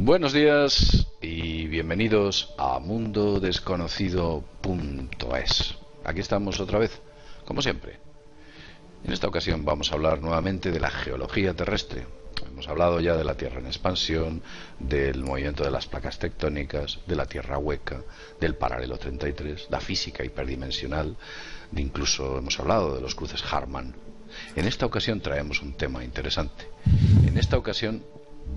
Buenos días y bienvenidos a mundodesconocido.es. Aquí estamos otra vez, como siempre. En esta ocasión vamos a hablar nuevamente de la geología terrestre. Hemos hablado ya de la Tierra en expansión, del movimiento de las placas tectónicas, de la Tierra hueca, del paralelo 33, la física hiperdimensional, incluso hemos hablado de los cruces Harman. En esta ocasión traemos un tema interesante. En esta ocasión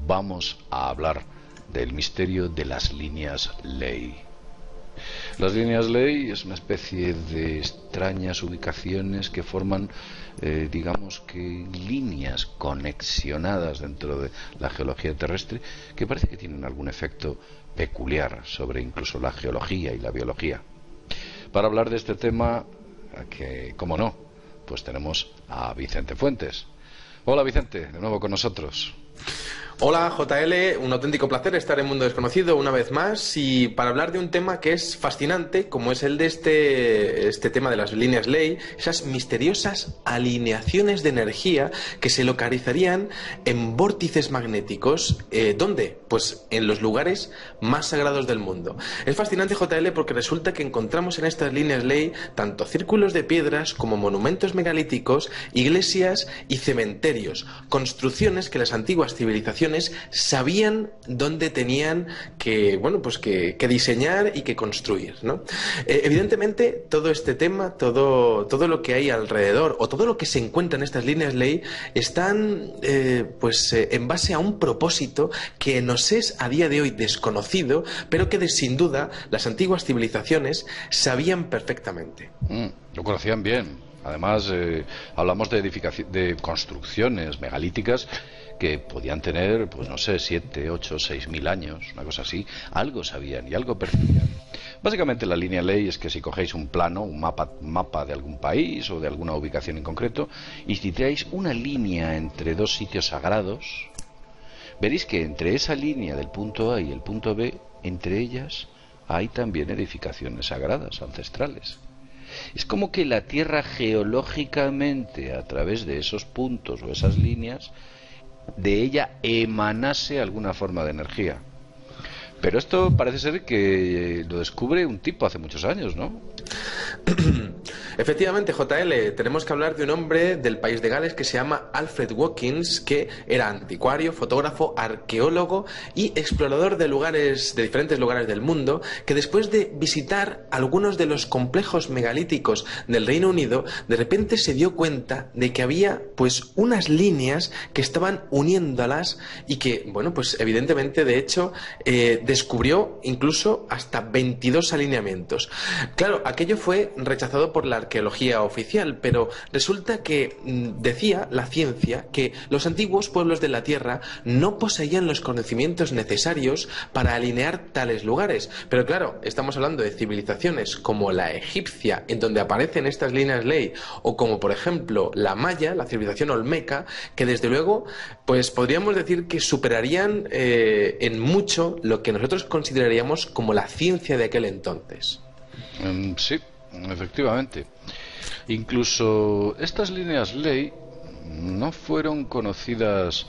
vamos a hablar del misterio de las líneas Ley. Las líneas Ley es una especie de extrañas ubicaciones que forman, digamos que líneas conexionadas dentro de la geología terrestre, que parece que tienen algún efecto peculiar sobre incluso la geología y la biología. Para hablar de este tema, que, como no, pues tenemos a Vicente Fuentes. Hola Vicente, de nuevo con nosotros. Hola JL, un auténtico placer estar en Mundo Desconocido una vez más y para hablar de un tema que es fascinante como es el de este tema de las líneas Ley, esas misteriosas alineaciones de energía que se localizarían en vórtices magnéticos. ¿Dónde? Pues en los lugares más sagrados del mundo. Es fascinante JL porque resulta que encontramos en estas líneas Ley tanto círculos de piedras como monumentos megalíticos, iglesias y cementerios, construcciones que las antiguas civilizaciones sabían dónde tenían que, bueno, pues que diseñar y que construir, ¿no? Evidentemente, todo este tema, todo lo que hay alrededor, o todo lo que se encuentra en estas líneas Ley, están en base a un propósito que nos es a día de hoy desconocido, pero que sin duda las antiguas civilizaciones sabían perfectamente. Lo conocían bien. Además, hablamos de construcciones megalíticas que podían tener, pues no sé, 7, 8, 6.000 años, una cosa así. Algo sabían y algo percibían. Básicamente la línea Ley es que si cogéis un plano, un mapa de algún país o de alguna ubicación en concreto, y si traéis una línea entre dos sitios sagrados, veréis que entre esa línea del punto A y el punto B, entre ellas hay también edificaciones sagradas, ancestrales. Es como que la Tierra geológicamente, a través de esos puntos o esas líneas, de ella emanase alguna forma de energía. Pero esto parece ser que lo descubre un tipo hace muchos años, ¿no? Efectivamente, JL, tenemos que hablar de un hombre del país de Gales que se llama Alfred Watkins, que era anticuario, fotógrafo, arqueólogo y explorador de diferentes lugares del mundo, que después de visitar algunos de los complejos megalíticos del Reino Unido, de repente se dio cuenta de que había pues unas líneas que estaban uniéndolas y que, bueno, pues evidentemente, de hecho, descubrió incluso hasta 22 alineamientos. Claro, aquello fue rechazado por la arqueología oficial, pero resulta que decía la ciencia que los antiguos pueblos de la Tierra no poseían los conocimientos necesarios para alinear tales lugares. Pero claro, estamos hablando de civilizaciones como la egipcia, en donde aparecen estas líneas Ley, o como por ejemplo la maya, la civilización olmeca, que desde luego pues podríamos decir que superarían en mucho lo que nosotros consideraríamos como la ciencia de aquel entonces. Sí, efectivamente. Incluso estas líneas Ley no fueron conocidas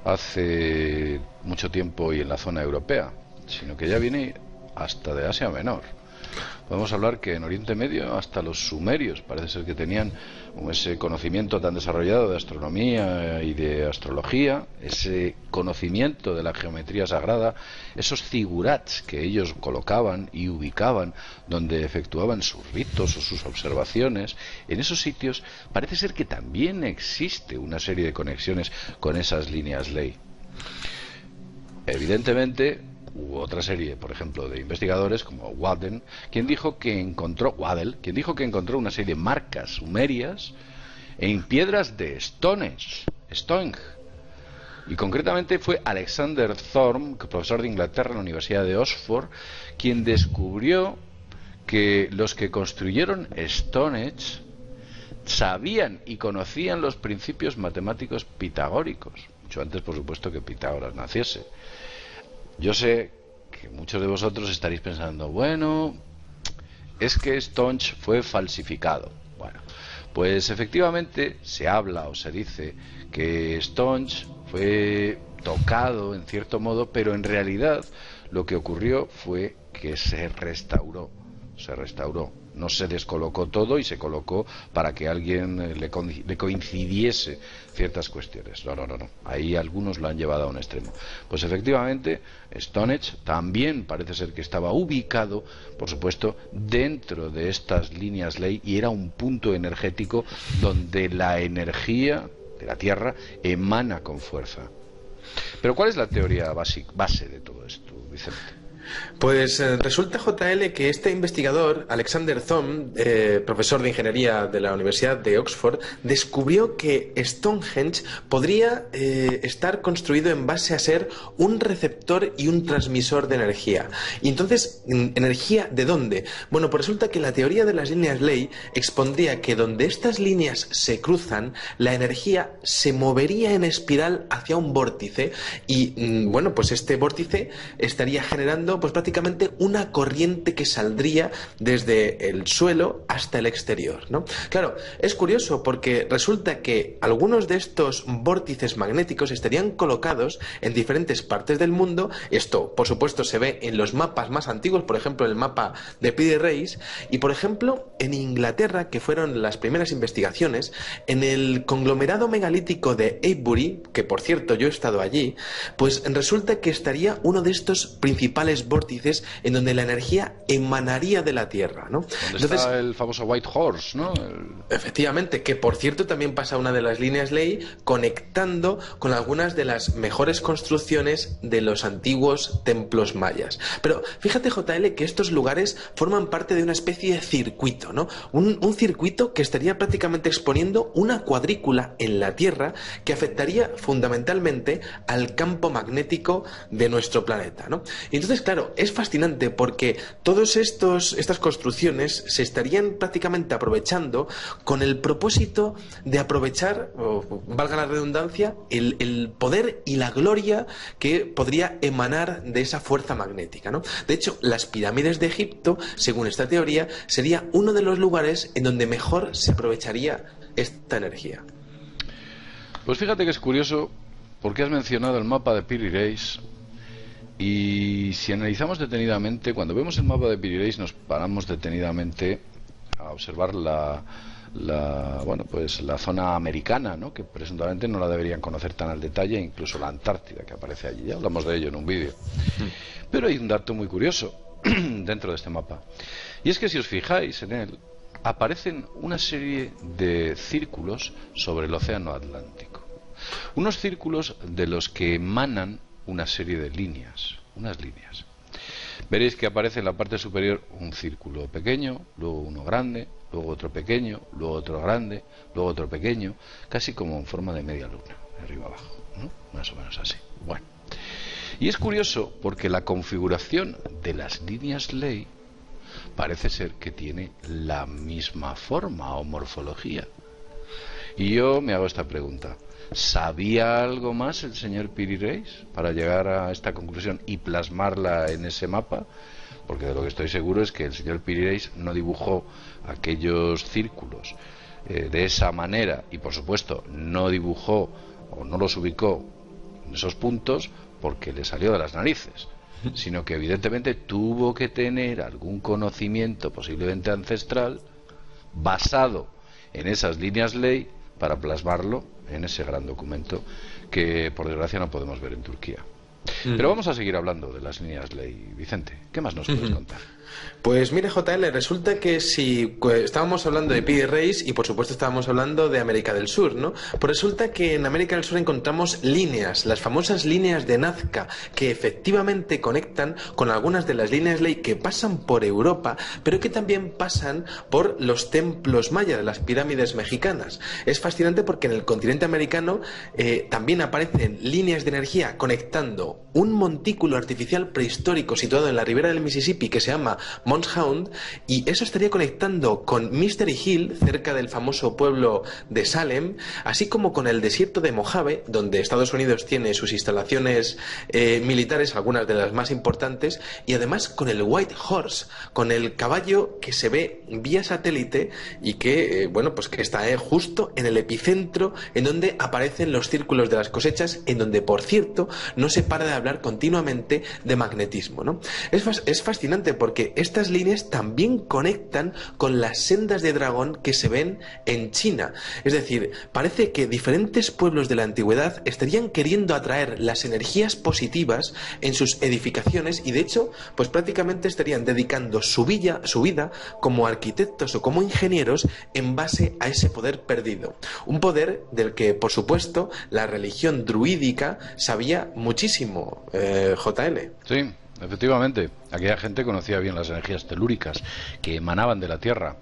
hace mucho tiempo y en la zona europea, sino que ya viene hasta de Asia Menor. Podemos hablar que en Oriente Medio hasta los sumerios parece ser que tenían ese conocimiento tan desarrollado de astronomía y de astrología, ese conocimiento de la geometría sagrada, esos zigurats que ellos colocaban y ubicaban donde efectuaban sus ritos o sus observaciones. En esos sitios parece ser que también existe una serie de conexiones con esas líneas Ley. Evidentemente hubo otra serie, por ejemplo, de investigadores como Waddell, quien dijo que encontró una serie de marcas sumerias en piedras de Stonehenge. Y concretamente fue Alexander Thorne, profesor de Inglaterra en la Universidad de Oxford, quien descubrió que los que construyeron Stonehenge sabían y conocían los principios matemáticos pitagóricos, mucho antes, por supuesto, que Pitágoras naciese. Yo sé que muchos de vosotros estaréis pensando, bueno, es que Stonehenge fue falsificado. Bueno, pues efectivamente se habla o se dice que Stonehenge fue tocado en cierto modo, pero en realidad lo que ocurrió fue que se restauró, no se descolocó todo y se colocó para que alguien le coincidiese ciertas cuestiones. No. Ahí algunos lo han llevado a un extremo. Pues efectivamente, Stonehenge también parece ser que estaba ubicado, por supuesto, dentro de estas líneas ley, y era un punto energético donde la energía de la Tierra emana con fuerza. Pero ¿cuál es la teoría base de todo esto, Vicente? Pues resulta, JL, que este investigador, Alexander Thom, profesor de ingeniería de la Universidad de Oxford, descubrió que Stonehenge podría estar construido en base a ser un receptor y un transmisor de energía. Y entonces, ¿energía de dónde? Bueno, pues resulta que la teoría de las líneas ley expondría que donde estas líneas se cruzan, la energía se movería en espiral hacia un vórtice y, bueno, pues este vórtice estaría generando pues prácticamente una corriente que saldría desde el suelo hasta el exterior, ¿no? Claro, es curioso porque resulta que algunos de estos vórtices magnéticos estarían colocados en diferentes partes del mundo. Esto, por supuesto, se ve en los mapas más antiguos, por ejemplo, el mapa de Peter Reis, y por ejemplo, en Inglaterra, que fueron las primeras investigaciones, en el conglomerado megalítico de Avebury, que por cierto yo he estado allí, pues resulta que estaría uno de estos principales vórtices en donde la energía emanaría de la Tierra, ¿no? Entonces, está el famoso White Horse, ¿no? Efectivamente, que por cierto también pasa una de las líneas ley conectando con algunas de las mejores construcciones de los antiguos templos mayas. Pero fíjate, JL, que estos lugares forman parte de una especie de circuito, ¿no? Un circuito que estaría prácticamente exponiendo una cuadrícula en la Tierra que afectaría fundamentalmente al campo magnético de nuestro planeta, ¿no? Y entonces, claro, es fascinante porque todas estas construcciones se estarían prácticamente aprovechando con el propósito de aprovechar, o valga la redundancia, el poder y la gloria que podría emanar de esa fuerza magnética, ¿no? De hecho, las pirámides de Egipto, según esta teoría, sería uno de los lugares en donde mejor se aprovecharía esta energía. Pues fíjate que es curioso porque has mencionado el mapa de Piri Reis. Y si analizamos detenidamente, cuando vemos el mapa de Piri Reis, nos paramos detenidamente a observar la zona americana, ¿no? Que presuntamente no la deberían conocer tan al detalle, incluso la Antártida que aparece allí. Ya hablamos de ello en un vídeo. Pero hay un dato muy curioso dentro de este mapa, y es que si os fijáis en él, aparecen una serie de círculos sobre el océano Atlántico, unos círculos de los que emanan una serie de líneas, unas líneas. Veréis que aparece en la parte superior un círculo pequeño, luego uno grande, luego otro pequeño, luego otro grande, luego otro pequeño, casi como en forma de media luna, de arriba abajo, ¿no? Más o menos así. Bueno, y es curioso porque la configuración de las líneas ley parece ser que tiene la misma forma o morfología. Y yo me hago esta pregunta: ¿sabía algo más el señor Piri Reis para llegar a esta conclusión y plasmarla en ese mapa? Porque de lo que estoy seguro es que el señor Piri Reis no dibujó aquellos círculos de esa manera, y por supuesto no dibujó o no los ubicó en esos puntos porque le salió de las narices, sino que evidentemente tuvo que tener algún conocimiento posiblemente ancestral basado en esas líneas ley para plasmarlo en ese gran documento que por desgracia no podemos ver en Turquía. Pero vamos a seguir hablando de las líneas ley, Vicente. ¿Qué más nos puedes contar? Pues mira, JL, resulta que si estábamos hablando de Piri Reis y por supuesto estábamos hablando de América del Sur, ¿no? Pues resulta que en América del Sur encontramos líneas, las famosas líneas de Nazca, que efectivamente conectan con algunas de las líneas ley que pasan por Europa, pero que también pasan por los templos mayas, de las pirámides mexicanas. Es fascinante porque en el continente americano también aparecen líneas de energía conectando un montículo artificial prehistórico situado en la ribera del Mississippi que se llama Mons Hound, y eso estaría conectando con Mystery Hill, cerca del famoso pueblo de Salem, así como con el desierto de Mojave, donde Estados Unidos tiene sus instalaciones militares, algunas de las más importantes, y además con el White Horse, con el caballo que se ve vía satélite y que, bueno, pues que está justo en el epicentro en donde aparecen los círculos de las cosechas, en donde, por cierto, no se para de hablar continuamente de magnetismo, ¿no? Es fascinante porque estas líneas también conectan con las sendas de dragón que se ven en China. Es decir, parece que diferentes pueblos de la antigüedad estarían queriendo atraer las energías positivas en sus edificaciones y, de hecho, pues prácticamente estarían dedicando su vida como arquitectos o como ingenieros en base a ese poder perdido. Un poder del que, por supuesto, la religión druídica sabía muchísimo, JL. Sí, efectivamente. Aquella gente conocía bien las energías telúricas que emanaban de la Tierra.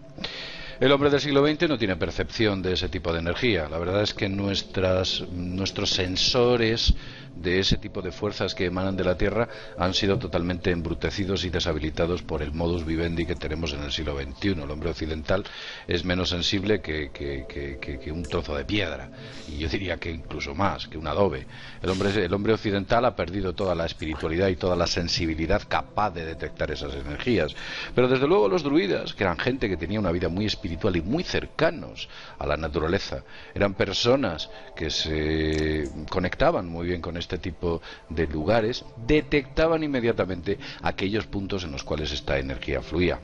El hombre del siglo XX no tiene percepción de ese tipo de energía. La verdad es que nuestros sensores de ese tipo de fuerzas que emanan de la Tierra han sido totalmente embrutecidos y deshabilitados por el modus vivendi que tenemos en el siglo XXI. El hombre occidental es menos sensible que un trozo de piedra, y yo diría que incluso más, que un adobe. El hombre occidental ha perdido toda la espiritualidad y toda la sensibilidad capaz de detectar esas energías. Pero desde luego los druidas, que eran gente que tenía una vida muy espiritual y muy cercanos a la naturaleza, eran personas que se conectaban muy bien con este tipo de lugares, detectaban inmediatamente aquellos puntos en los cuales esta energía fluía.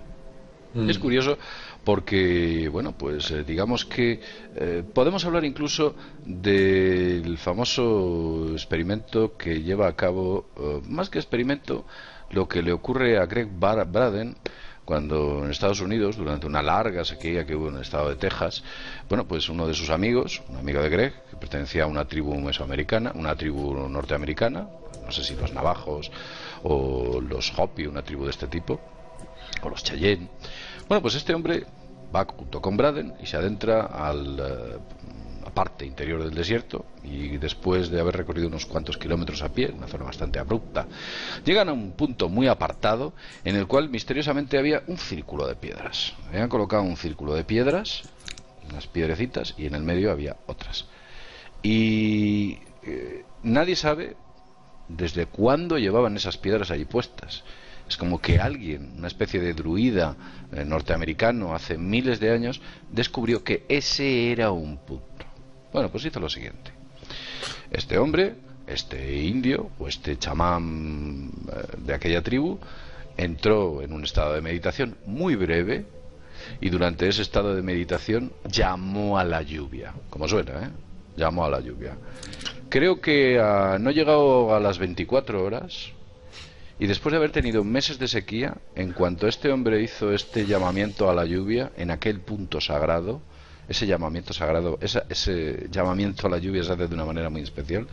Es curioso porque, bueno, pues digamos que podemos hablar incluso del famoso experimento que lleva a cabo, más que experimento, lo que le ocurre a Greg Braden cuando en Estados Unidos, durante una larga sequía que hubo en el estado de Texas, bueno, pues uno de sus amigos, un amigo de Greg, que pertenecía a una tribu mesoamericana, una tribu norteamericana, no sé si los navajos o los Hopi, una tribu de este tipo, o los Cheyenne. Bueno, pues este hombre va junto con Braden y se adentra a la parte interior del desierto, y después de haber recorrido unos cuantos kilómetros a pie, una zona bastante abrupta, llegan a un punto muy apartado en el cual misteriosamente había un círculo de piedras. Habían colocado un círculo de piedras, unas piedrecitas, y en el medio había otras. Y nadie sabe desde cuándo llevaban esas piedras allí puestas. Es como que alguien, una especie de druida norteamericano, hace miles de años, descubrió que ese era un punto. Bueno, pues hizo lo siguiente. Este hombre, este indio o este chamán de aquella tribu, entró en un estado de meditación muy breve, y durante ese estado de meditación llamó a la lluvia. Como suena, ¿eh? Llamó a la lluvia. Creo que no llegó a las 24 horas, y después de haber tenido meses de sequía, en cuanto este hombre hizo este llamamiento a la lluvia en aquel punto sagrado, ese llamamiento sagrado, ese llamamiento a la lluvia se hace de una manera muy especial.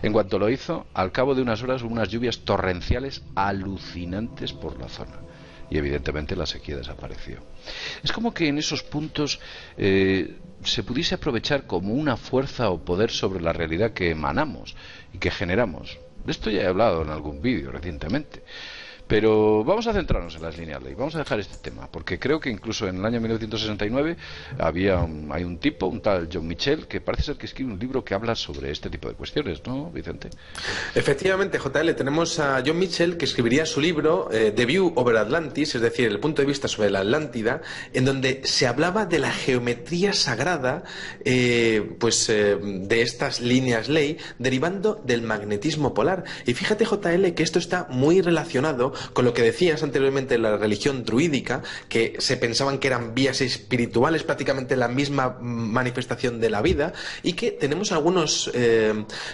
En cuanto lo hizo, al cabo de unas horas hubo unas lluvias torrenciales alucinantes por la zona, y evidentemente la sequía desapareció. Es como que en esos puntos se pudiese aprovechar como una fuerza o poder sobre la realidad que emanamos y que generamos. De esto ya he hablado en algún vídeo recientemente. Pero vamos a centrarnos en las líneas ley, vamos a dejar este tema, porque creo que incluso en el año 1969 hay un tipo, un tal John Michell, que parece ser que escribe un libro que habla sobre este tipo de cuestiones, ¿no, Vicente? Efectivamente, JL, tenemos a John Michell, que escribiría su libro The View over Atlantis, es decir, el punto de vista sobre la Atlántida, en donde se hablaba de la geometría sagrada de estas líneas ley, derivando del magnetismo polar. Y fíjate, JL, que esto está muy relacionado con lo que decías anteriormente de la religión druídica, que se pensaban que eran vías espirituales, prácticamente la misma manifestación de la vida, y que tenemos algunos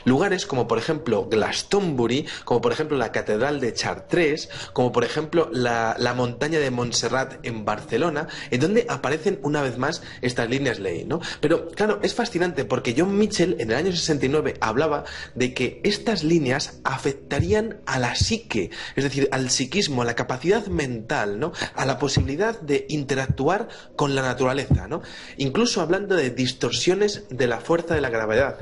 lugares como por ejemplo Glastonbury, como por ejemplo la Catedral de Chartres, como por ejemplo la montaña de Montserrat en Barcelona, en donde aparecen una vez más estas líneas ley, ¿no? Pero claro, es fascinante porque John Michell en el año 69 hablaba de que estas líneas afectarían a la psique, es decir, al psiquismo, a la capacidad mental, ¿no? A la posibilidad de interactuar con la naturaleza, ¿no? Incluso hablando de distorsiones de la fuerza de la gravedad.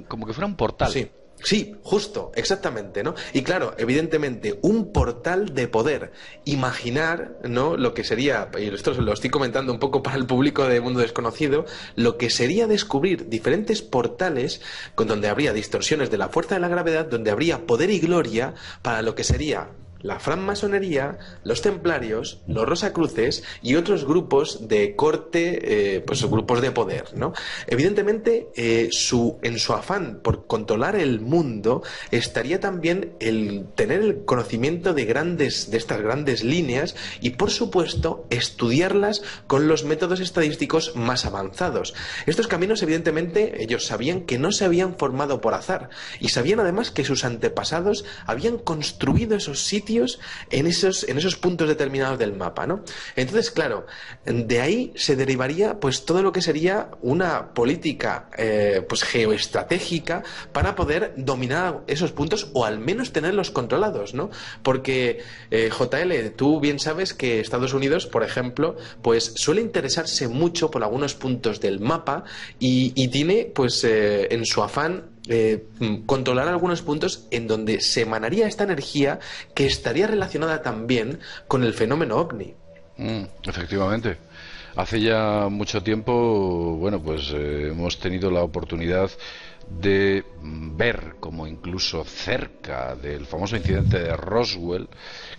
Como que fuera un portal. Sí. Sí, justo, exactamente, ¿no? Y claro, evidentemente, un portal de poder. Imaginar, ¿no? Lo que sería, y esto lo estoy comentando un poco para el público de Mundo Desconocido, lo que sería descubrir diferentes portales con donde habría distorsiones de la fuerza de la gravedad, donde habría poder y gloria para lo que sería la francmasonería, los templarios, los rosacruces y otros grupos de corte, pues grupos de poder, ¿no? Evidentemente, en su afán por controlar el mundo estaría también el tener el conocimiento de estas grandes líneas y, por supuesto, estudiarlas con los métodos estadísticos más avanzados. Estos caminos, evidentemente, ellos sabían que no se habían formado por azar y sabían además que sus antepasados habían construido esos sitios en esos puntos determinados del mapa, ¿no? Entonces, claro, de ahí se derivaría pues todo lo que sería una política pues geoestratégica para poder dominar esos puntos o al menos tenerlos controlados, ¿no? Porque JL, tú bien sabes que Estados Unidos, por ejemplo, pues suele interesarse mucho por algunos puntos del mapa y tiene pues en su afán controlar algunos puntos en donde se emanaría esta energía que estaría relacionada también con el fenómeno ovni. Efectivamente. Hace ya mucho tiempo, bueno, pues hemos tenido la oportunidad de ver como incluso cerca del famoso incidente de Roswell,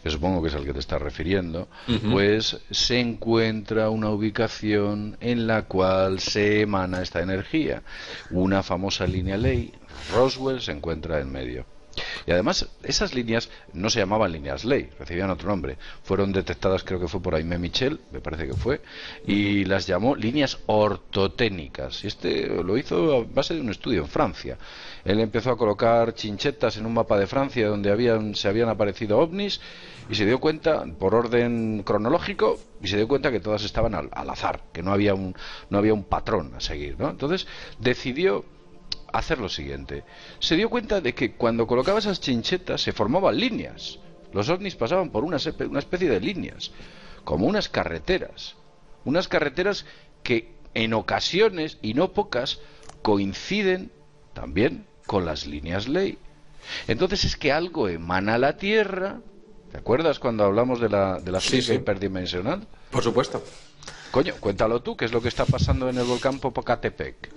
que supongo que es al que te estás refiriendo, pues se encuentra una ubicación en la cual se emana esta energía, una famosa línea Ley. Roswell se encuentra en medio. Y además, esas líneas no se llamaban líneas Ley, recibían otro nombre. Fueron detectadas, creo que fue por Aimé Michel, me parece que fue, y las llamó líneas ortotécnicas. Y este lo hizo a base de un estudio en Francia. Él empezó a colocar chinchetas en un mapa de Francia donde se habían aparecido ovnis y se dio cuenta, por orden cronológico, y se dio cuenta que todas estaban al azar, que no había un patrón a seguir, ¿no? Entonces decidió hacer lo siguiente. Se dio cuenta de que cuando colocaba esas chinchetas se formaban líneas. Los ovnis pasaban por una especie de líneas, como unas carreteras que en ocasiones, y no pocas, coinciden también con las líneas Ley. Entonces es que algo emana a la Tierra. ¿Te acuerdas cuando hablamos de la física hiperdimensional? Por supuesto. Coño, cuéntalo tú, ¿qué es lo que está pasando en el volcán Popocatépetl?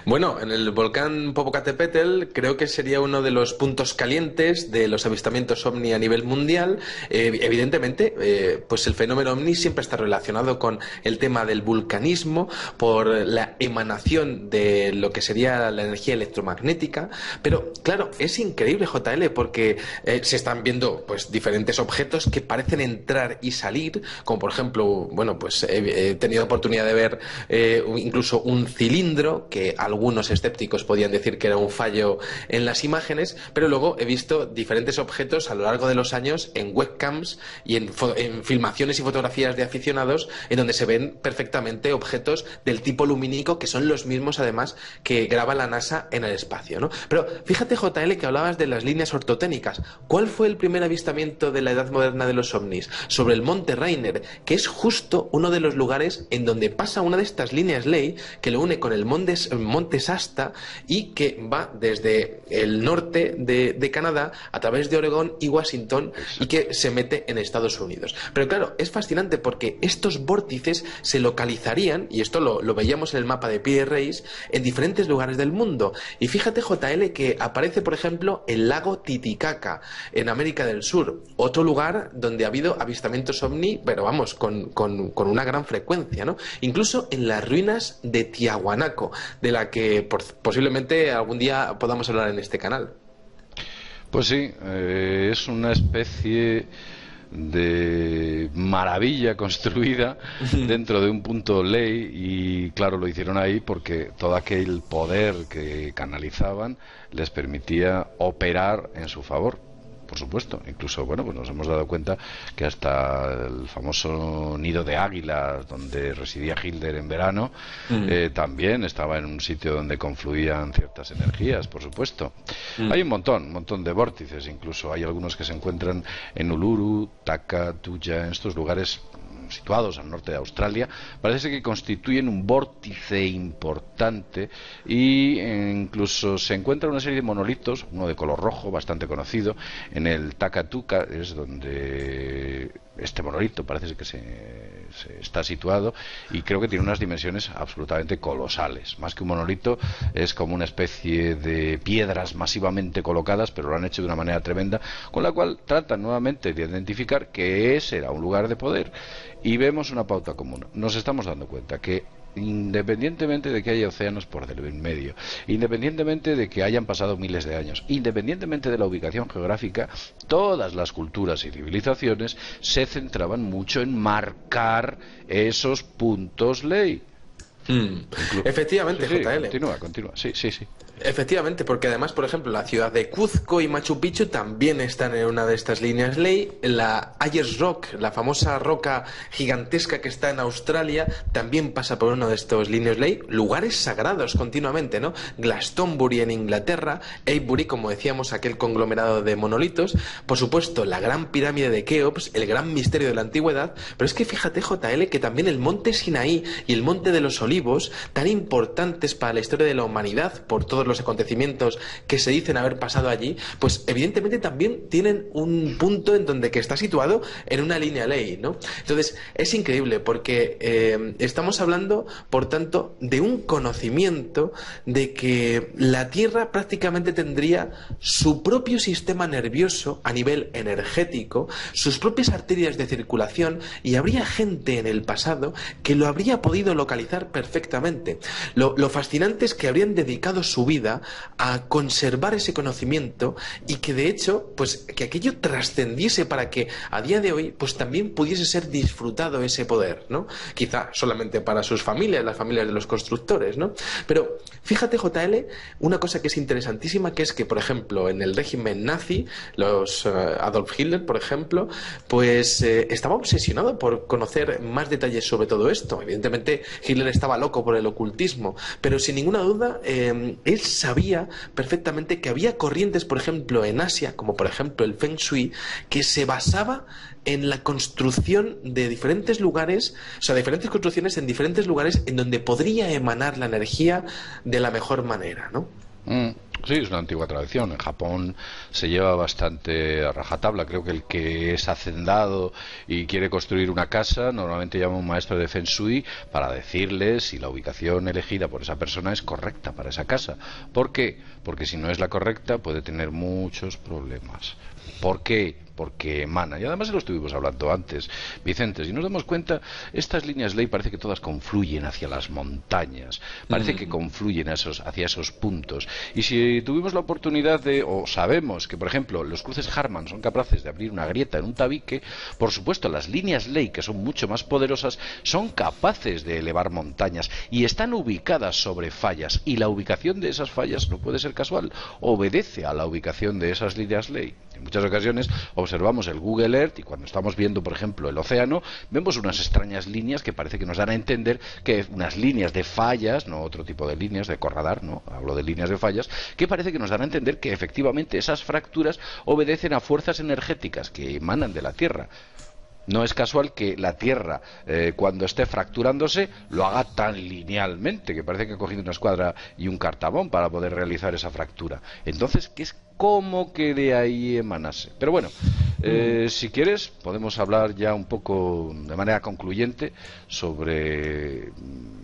Bueno, en el volcán Popocatépetl creo que sería uno de los puntos calientes de los avistamientos ovni a nivel mundial. Evidentemente, pues el fenómeno ovni siempre está relacionado con el tema del vulcanismo, por la emanación de lo que sería la energía electromagnética. Pero claro, es increíble, JL, porque se están viendo pues diferentes objetos que parecen entrar y salir, como por ejemplo, bueno, pues he tenido oportunidad de ver incluso un cilindro que algunos escépticos podían decir que era un fallo en las imágenes, pero luego he visto diferentes objetos a lo largo de los años en webcams y en filmaciones y fotografías de aficionados en donde se ven perfectamente objetos del tipo lumínico que son los mismos además que graba la NASA en el espacio, ¿no? Pero fíjate, JL, que hablabas de las líneas ortotécnicas. ¿Cuál fue el primer avistamiento de la edad moderna de los ovnis? Sobre el Monte Rainier, que es justo uno de los lugares en donde pasa una de estas líneas Ley que lo une con el monte Shasta y que va desde el norte de Canadá a través de Oregón y Washington y que se mete en Estados Unidos. Pero claro, es fascinante porque estos vórtices se localizarían, y esto lo veíamos en el mapa de Pierre Reis, en diferentes lugares del mundo. Y fíjate, JL, que aparece, por ejemplo, el lago Titicaca en América del Sur, otro lugar donde ha habido avistamientos ovni, pero vamos, con una gran frecuencia, ¿no? Incluso en las ruinas de Tiahuanaco, de la que posiblemente algún día podamos hablar en este canal. Pues sí, es una especie de maravilla construida dentro de un punto Ley, y claro, lo hicieron ahí porque todo aquel poder que canalizaban les permitía operar en su favor. Por supuesto, incluso, bueno, pues nos hemos dado cuenta que hasta el famoso nido de águilas donde residía Hitler en verano también estaba en un sitio donde confluían ciertas energías, por supuesto. Hay un montón de vórtices, incluso hay algunos que se encuentran en Uluru, Taka, Tuya, en estos lugares situados al norte de Australia, parece que constituyen un vórtice importante e incluso se encuentra una serie de monolitos, uno de color rojo bastante conocido, en el Takatuka, es donde este monolito parece que se está situado, y creo que tiene unas dimensiones absolutamente colosales. Más que un monolito, es como una especie de piedras masivamente colocadas, pero lo han hecho de una manera tremenda, con la cual tratan nuevamente de identificar que ese era un lugar de poder, y vemos una pauta común. Nos estamos dando cuenta que independientemente de que haya océanos por del en medio, independientemente de que hayan pasado miles de años, independientemente de la ubicación geográfica, todas las culturas y civilizaciones se centraban mucho en marcar esos puntos ley. Efectivamente, Sí, JL. Continúa. Sí. Efectivamente, porque además, por ejemplo, la ciudad de Cuzco y Machu Picchu también están en una de estas líneas ley. La Ayers Rock, la famosa roca gigantesca que está en Australia, también pasa por uno de estos líneas ley. Lugares sagrados continuamente, ¿no? Glastonbury en Inglaterra, Avebury, como decíamos, aquel conglomerado de monolitos. Por supuesto, la gran pirámide de Keops, el gran misterio de la antigüedad. Pero es que fíjate, JL, que también el monte Sinaí y el monte de los Olivos, tan importantes para la historia de la humanidad por todos los acontecimientos que se dicen haber pasado allí, pues evidentemente también tienen un punto en donde que está situado en una línea ley, ¿no? Entonces es increíble porque estamos hablando, por tanto, de un conocimiento de que la Tierra prácticamente tendría su propio sistema nervioso a nivel energético, sus propias arterias de circulación, y habría gente en el pasado que lo habría podido localizar perfectamente. Lo fascinante es que habrían dedicado su vida a conservar ese conocimiento, y que de hecho, pues que aquello trascendiese para que a día de hoy pues también pudiese ser disfrutado ese poder, ¿no? Quizá solamente para sus familias, las familias de los constructores, ¿no? Pero fíjate, JL, una cosa que es interesantísima, que es que, por ejemplo, en el régimen nazi, Adolf Hitler, por ejemplo, pues estaba obsesionado por conocer más detalles sobre todo esto. Evidentemente Hitler estaba loco por el ocultismo, pero sin ninguna duda él sabía perfectamente que había corrientes, por ejemplo, en Asia, como por ejemplo el Feng Shui, que se basaba en la construcción de diferentes lugares, o sea, diferentes construcciones en diferentes lugares en donde podría emanar la energía de la mejor manera, ¿no? Sí, es una antigua tradición. En Japón se lleva bastante a rajatabla. Creo que el que es hacendado y quiere construir una casa normalmente llama a un maestro de Feng Shui para decirle si la ubicación elegida por esa persona es correcta para esa casa. ¿Por qué? Porque si no es la correcta puede tener muchos problemas. ¿Por qué? Porque emana. Y además lo estuvimos hablando antes, Vicente, si nos damos cuenta, estas líneas ley parece que todas confluyen hacia las montañas, parece que confluyen hacia esos puntos. Y si tuvimos la oportunidad o sabemos que, por ejemplo, los cruces Harman son capaces de abrir una grieta en un tabique, por supuesto, las líneas ley, que son mucho más poderosas, son capaces de elevar montañas y están ubicadas sobre fallas, y la ubicación de esas fallas no puede ser casual, obedece a la ubicación de esas líneas ley. En muchas ocasiones observamos el Google Earth y cuando estamos viendo, por ejemplo, el océano, vemos unas extrañas líneas que parece que nos dan a entender que unas líneas de fallas, no otro tipo de líneas de corradar, no, hablo de líneas de fallas, que parece que nos dan a entender que efectivamente esas fracturas obedecen a fuerzas energéticas que emanan de la Tierra. No es casual que la Tierra, cuando esté fracturándose, lo haga tan linealmente, que parece que ha cogido una escuadra y un cartabón para poder realizar esa fractura. Entonces, ¿qué es como que de ahí emanase? Pero bueno, si quieres, podemos hablar ya un poco de manera concluyente sobre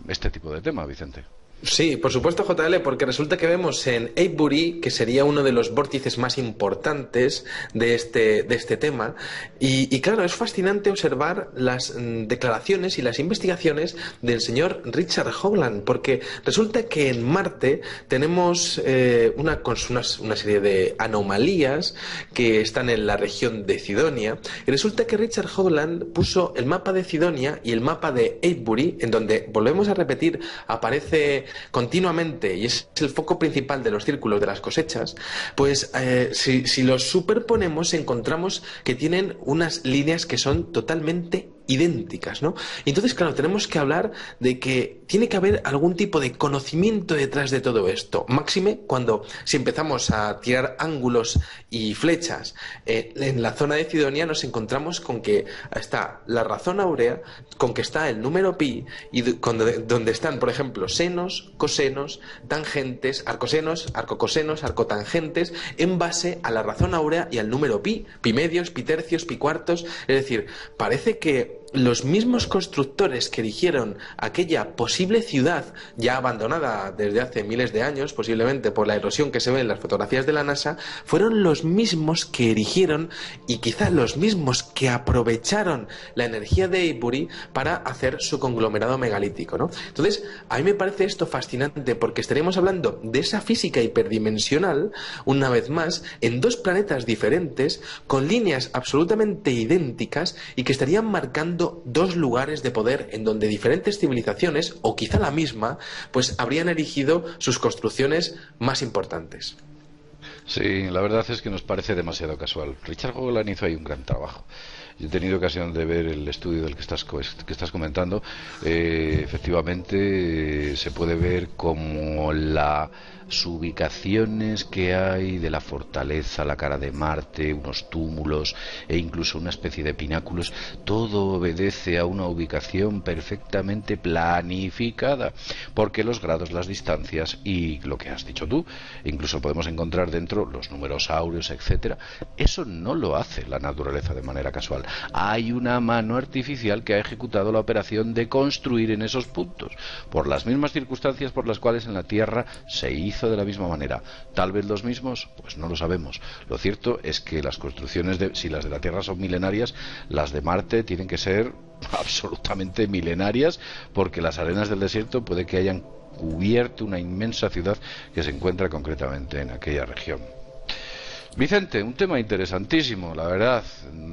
este tipo de tema, Vicente. Sí, por supuesto, JL, porque resulta que vemos en Avebury, que sería uno de los vórtices más importantes de este tema, y claro, es fascinante observar las declaraciones y las investigaciones del señor Richard Hoagland, porque resulta que en Marte tenemos una serie de anomalías que están en la región de Cidonia, y resulta que Richard Hoagland puso el mapa de Cidonia y el mapa de Avebury, en donde, volvemos a repetir, aparece continuamente y es el foco principal de los círculos de las cosechas, pues si los superponemos encontramos que tienen unas líneas que son totalmente idénticas, ¿no? Y entonces, claro, tenemos que hablar de que tiene que haber algún tipo de conocimiento detrás de todo esto. Máxime cuando, si empezamos a tirar ángulos y flechas en la zona de Cidonia, nos encontramos con que está la razón áurea, con que está el número pi, y donde están, por ejemplo, senos, cosenos, tangentes, arcosenos, arcocosenos, arcotangentes, en base a la razón áurea y al número pi, pi medios, pi tercios, pi cuartos. Es decir, parece que los mismos constructores que erigieron aquella posible ciudad ya abandonada desde hace miles de años, posiblemente por la erosión que se ve en las fotografías de la NASA, fueron los mismos que erigieron y quizá los mismos que aprovecharon la energía de Eiburi para hacer su conglomerado megalítico, ¿no? Entonces, a mí me parece esto fascinante porque estaríamos hablando de esa física hiperdimensional, una vez más, en dos planetas diferentes, con líneas absolutamente idénticas y que estarían marcando dos lugares de poder en donde diferentes civilizaciones, o quizá la misma, pues habrían erigido sus construcciones más importantes. Sí, la verdad es que nos parece demasiado casual. Richard Hoagland hizo ahí un gran trabajo. Yo he tenido ocasión de ver el estudio del que estás comentando. Efectivamente, se puede ver como las ubicaciones que hay de la fortaleza, la cara de Marte, unos túmulos e incluso una especie de pináculos. Todo obedece a una ubicación perfectamente planificada, porque los grados, las distancias y lo que has dicho tú, incluso podemos encontrar dentro los números áureos, etcétera. Eso no lo hace la naturaleza de manera casual. Hay una mano artificial que ha ejecutado la operación de construir en esos puntos, por las mismas circunstancias por las cuales en la Tierra se hizo de la misma manera. Tal vez los mismos, pues no lo sabemos. Lo cierto es que las construcciones, si las de la Tierra son milenarias, las de Marte tienen que ser absolutamente milenarias, porque las arenas del desierto puede que hayan cubierto una inmensa ciudad que se encuentra concretamente en aquella región. Vicente, un tema interesantísimo, la verdad.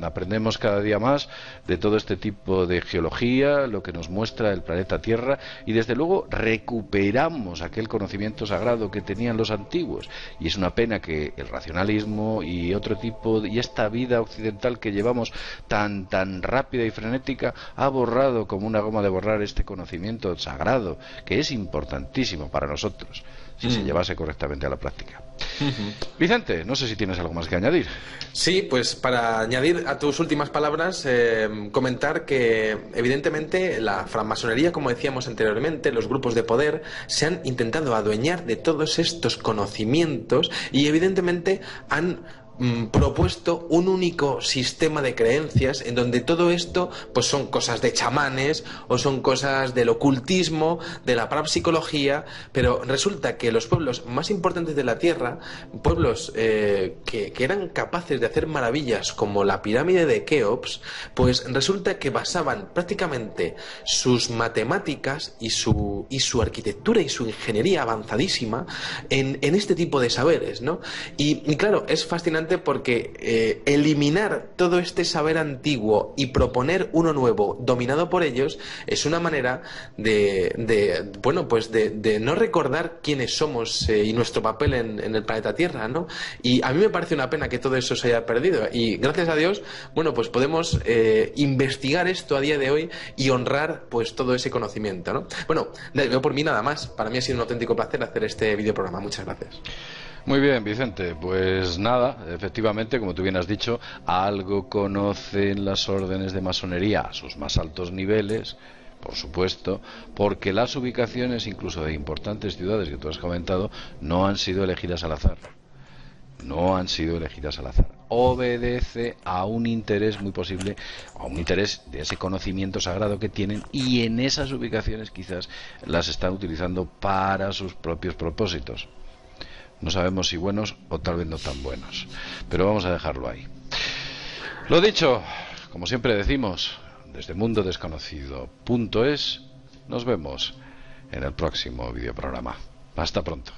Aprendemos cada día más de todo este tipo de geología, lo que nos muestra el planeta Tierra, y desde luego recuperamos aquel conocimiento sagrado que tenían los antiguos. Y es una pena que el racionalismo y otro tipo y esta vida occidental que llevamos tan rápida y frenética ha borrado como una goma de borrar este conocimiento sagrado, que es importantísimo para nosotros si se llevase correctamente a la práctica. Vicente, no sé si tienes algo más que añadir. Sí, pues para añadir a tus últimas palabras, comentar que evidentemente la francmasonería, como decíamos anteriormente, los grupos de poder se han intentado adueñar de todos estos conocimientos y evidentemente han propuesto un único sistema de creencias en donde todo esto pues son cosas de chamanes o son cosas del ocultismo, de la parapsicología, pero resulta que los pueblos más importantes de la Tierra, pueblos que eran capaces de hacer maravillas como la pirámide de Keops, pues resulta que basaban prácticamente sus matemáticas y su arquitectura y su ingeniería avanzadísima en este tipo de saberes, ¿no? Y claro, es fascinante porque eliminar todo este saber antiguo y proponer uno nuevo dominado por ellos es una manera de no recordar quiénes somos y nuestro papel en el planeta Tierra, ¿no? Y a mí me parece una pena que todo eso se haya perdido y gracias a Dios, bueno, pues podemos investigar esto a día de hoy y honrar pues todo ese conocimiento, ¿no? Bueno, veo por mí nada más. Para mí ha sido un auténtico placer hacer este videoprograma. Muchas gracias. Muy bien, Vicente, pues nada, efectivamente, como tú bien has dicho, algo conocen las órdenes de masonería a sus más altos niveles, por supuesto, porque las ubicaciones, incluso de importantes ciudades que tú has comentado, no han sido elegidas al azar. No han sido elegidas al azar. Obedece a un interés muy posible, a un interés de ese conocimiento sagrado que tienen, y en esas ubicaciones quizás las están utilizando para sus propios propósitos. No sabemos si buenos o tal vez no tan buenos, pero vamos a dejarlo ahí. Lo dicho, como siempre decimos, desde mundodesconocido.es, nos vemos en el próximo videoprograma. Hasta pronto.